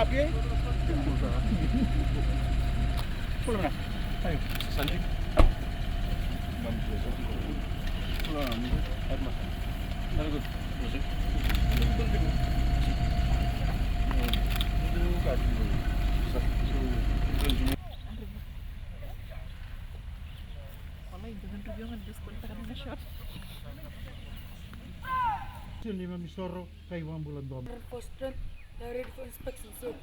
Okay. Pulang na. Ayo. Sanjip. Pulang na. Adma. Very good. Proceed. Lima misoro kay 1 bulan dom. Posted, they're ready for inspection soon.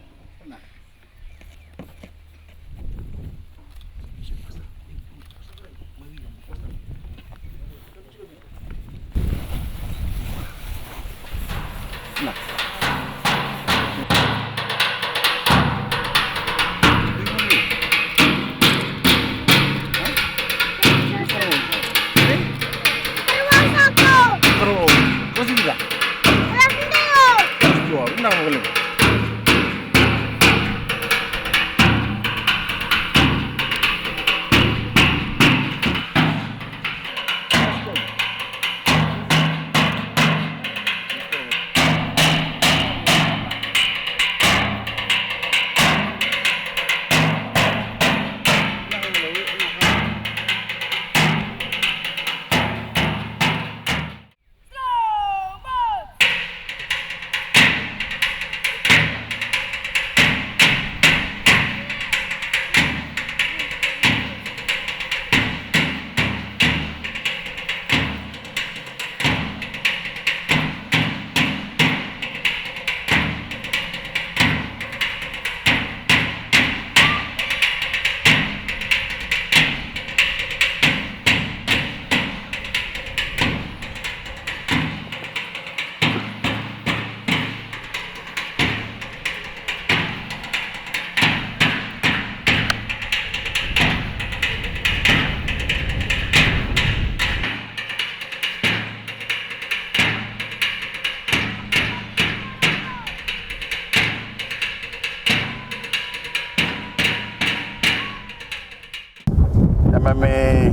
Mami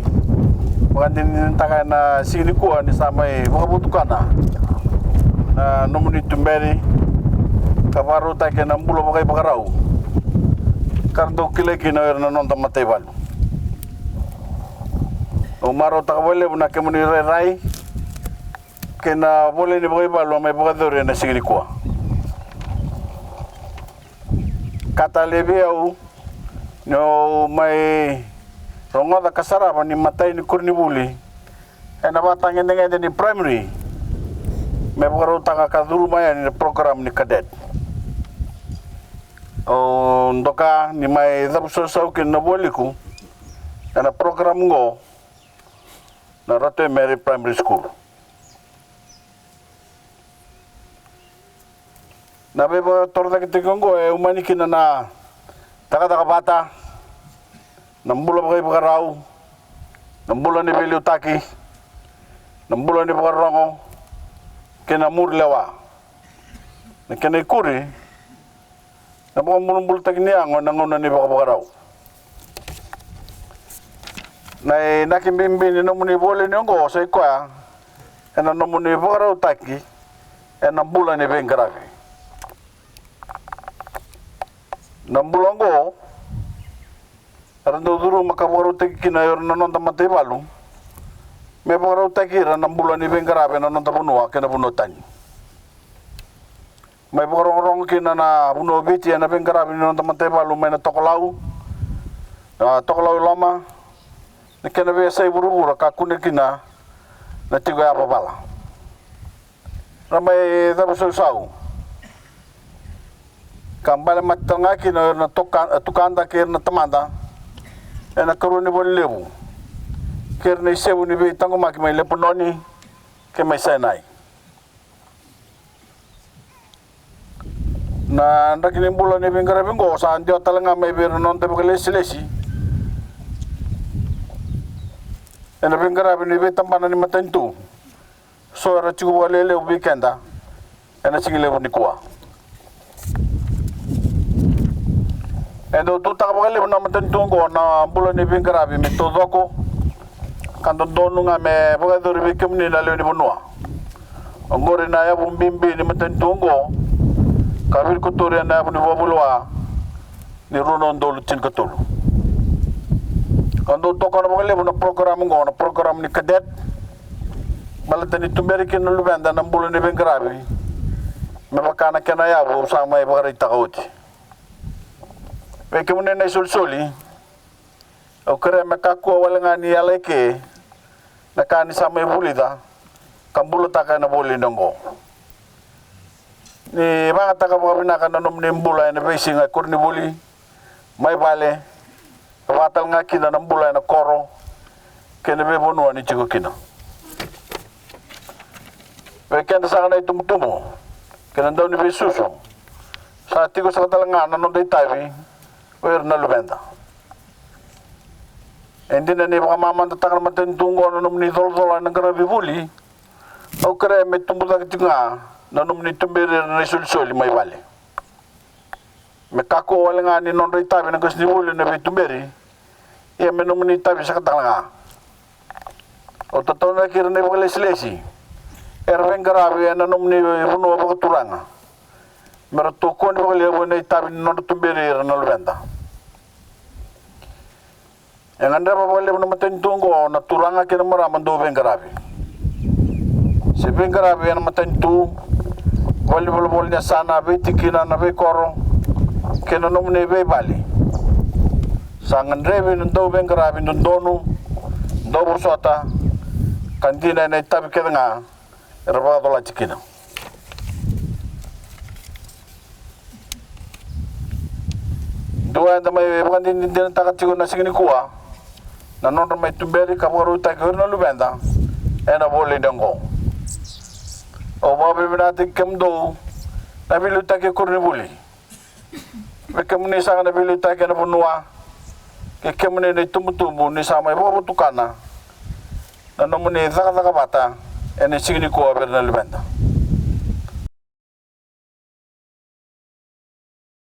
magandang taka na sinikuan ni samay makabutukana na nomuni tumberi kavaru ta ke nambulo bagay bagarau kardo kile kina na non tamatay bal umaro ta wale buna ke muni rai kena bole ni bagay bal may bagadore na sinikuan kata lebe au no may rongo da kasara ni matai ni kurni buli ena batang endeng ni primary me boro taka kaduru maya ni program ni cadet o ndoka ni mai dabso sau ke na boliku ena program ngo na Ratu Emeri Primary School na bebo torda ke tingongo e umani kina na taka bata Nambulan bagay bagarau, nambulan ni beliau taki, nambulan ni bagarongo, kena mur lewa, na kena ikuri, na bagamulan taki niya nangunan ni bagarau. Na nakimbimbi ni namuni bole ni ongo sa ikwa, na namuni bagarau taki, nambulan ni bengaragi. Nambulan go. Arando duro makaboro teki kinayor na non tamatay balu. May boro teki ra ng bulan ni Bengarabe na non tapunua kina bunutan. May boro rong kina na buno biti na Bengarabe na non tamatay balu may na Kubulau. Kubulau lama. Na kina be say buru-buru kakune kina na tiga apa bala. Ramay tapos sau. Kambal matanga kina na tukanda kina na tamanda. Ena karuni Vanua Levu kerna isebu ni be tango maki mai lepononi ke mai sanai na ndakini bulan ni bengara bengo sa andio talanga mai be non te bakale silesi ena bengara ni be tambana ni matentu so ra chugo lele weekenda ena sigile ni kwa endo tu tak bakale na matentu ngo na bulan ni bengara be metodoko kanto donu nga me bagadori be kemni na leo ni Vanua ngore na ya bumbimbi ni matentu ngo Kawir kuturi na ni Bobulwa ni Runon Dolutin Katulu. Kando to kana bakale na program ni cadet malatani tumerikin no lubenda na mbulo ni Bengrabi. Mabakana kena yabo sama e bakari takauti. Weke mune na sulsuli o kere makaku wala ni aleke nakani sama e bulida kambulo taka na boli ndongo. Ni mga taka mga pinaka nanom ni mbula na basing ay kurni buli may bale kawatal nga kina ng mbula na koro kina may Vanua ni Chico kina. Kaya sa kanay tumutumo kina daw ni Besuso sa ati ko sa katalangan nanon day tayo wer na lubenda. Hindi na ni mga mamantatak na matintungo nanom ni Doldola ng grabe buli o kaya may tumutak ito nga nanom ni tumberi na sulsuli may wali. May kako wala nga ni non ray tabi ng gas ni Wuli na may tumberi, iya may nanom ni tabi sa katang nga. O totoo na kira na yung lesi-lesi, erweng garabi yan nanom ni Vanua pakaturanga. Meratuko ni Wali na tabi ni non tumberi na lubenda. Yang anda pa Wali na matintunggo na turanga kinamaraman do Bengrabi. Si Bengrabi yan matintu Bol niya sana be tikina na be koro kinanom ni be bali sangan rebe ndo Bengrabi ndonu ndo busota kantina na tabi nga erba dola tikina dua anda may bakandin din takatigo na sigini kuwa nanon may tumberi kaparu takir na lubenda ena boli dengo o babi binati kemdo nabiluta ke kurni buli bekemni sang nabiluta ke na Vanua ke kemni ni tumutumu ni sama ibo tukana nanomuni zaka bata ene signi ko berna libenda